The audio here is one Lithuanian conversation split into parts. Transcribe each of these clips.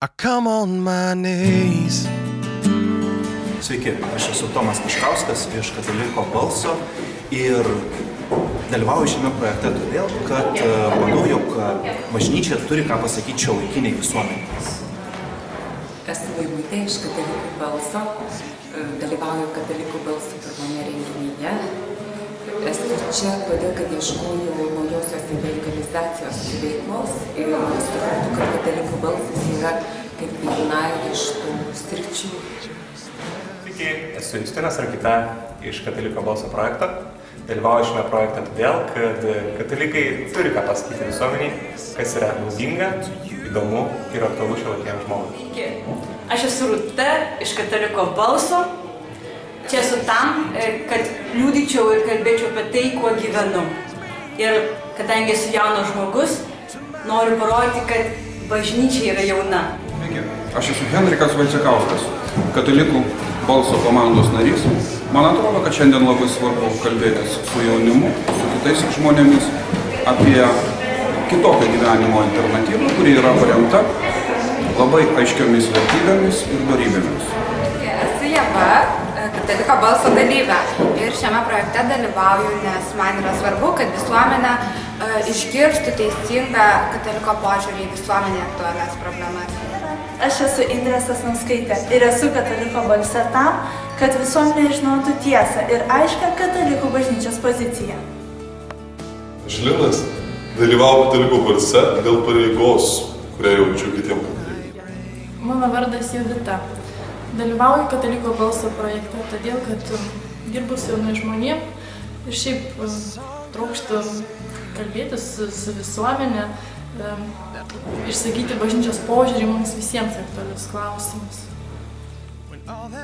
I come on my knees. Sveiki, aš esu Tomas Kiškauskas iš Kataliko balso ir dalyvauju šiame projekte todėl, kad manau, jog bažnyčia turi ką pasakyti šiuolaikiniai visuomenei. Esu Vaivutė iš Katalikų balso, dalyvauju Katalikų balso pirmame renginyje. Esu čia todėl, kad ieškoju naujosios evangelizacijos veiklos ir suprantu, kad Katalikų balsas yra kaip viena iš tų sričių. Sveiki, esu Justinas Rakita iš Kataliko balso projekto. Dalyvauju šiame projekte todėl, kad katalikai turi ką pasakyti visuomeniai, kas yra naudinga, įdomu ir aktualu šiuolaikiniam žmogui. Sveiki, aš esu Rūta iš Kataliko balso. Čia esu tam, kad liudyčiau ir kalbėčiau apie tai, kuo gyvenu. Ir kadangi esu jaunas žmogus, noriu parodyti, kad bažnyčia yra jauna. Sveiki, aš esu Henrikas Vaicekauskas, Katalikų balso komandos narys. Man atrodo, kad šiandien labai svarbu kalbėtis su jaunimu, su kitais žmonėmis apie kitokią gyvenimo alternatyvą, kuri yra paremta labai aiškiomis vertybėmis ir dorybėmis. Esu Ieva, Kataliko balso dalyvė ir šiame projekte dalyvauju, nes man yra svarbu, kad visuomenė išgirstų teisingą kataliko požiūrį į visuomenėje aktualias problemas. Aš esu Indrė Sasnauskaitė ir esu Kataliko balse tam, kad visuomenė žinotų tiesą ir aišką katalikų bažnyčios poziciją. Aš Linas dalyvauju Kataliko balse dėl pareigos, kurią jaučiu kitiem katalikam. Mano vardas Jovita. Dalyvauju Kataliko balso projekte, todėl, kad dirbu su jaunai žmonėm ir šiaip trokštu kalbėtis su visuomenė, išsakyti bažnyčios požiūrį mums visiems aktualius klausimus.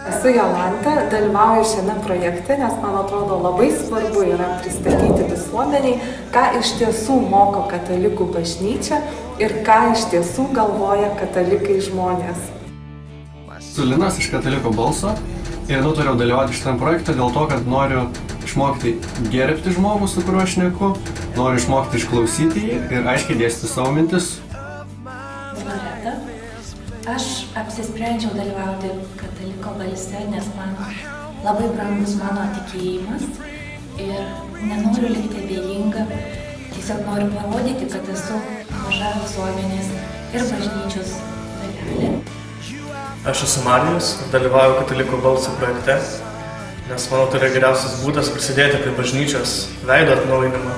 Esu Jolanta, dalyvauju šiame projekte, nes man atrodo labai svarbu yra pristatyti visuomeniai, ką iš tiesų moko katalikų bažnyčia ir ką iš tiesų galvoja katalikai žmonės. Esu Linas iš Kataliko balso ir nutariau dalyvauti šitam projekte dėl to, kad noriu išmokti gerbti žmogų, su kuriuo aš šneku, noriu išmokti išklausyti jį ir aiškiai dėstyti savo mintis. Loreta, aš apsisprendžiau dalyvauti Kataliko balse, nes man labai brangus mano tikėjimas ir nenoriu likti abejinga, tiesiog noriu parodyti, kad esu maža visuomenės ir bažnyčios dalelė. Aš esu Marijus, dalyvauju Kataliko balso projekte, nes manau, tai yra geriausias būdas prisidėti prie bažnyčios veido atnaujinimo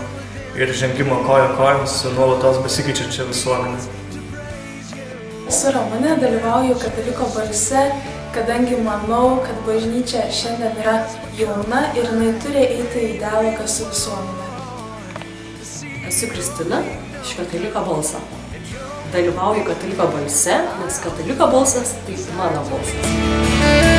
ir žengimo koja kojon su nuolatos besikeičiančia visuomenė. Esu Ramunė, dalyvauju Kataliko balse, kadangi manau, kad bažnyčia šiandien yra jauna ir jinai turi eiti į dialogą su visuomenė. Esu Kristina iš Kataliko balso. Dalyvauju Kataliko balse, nes Kataliko balsas tai mano balsas.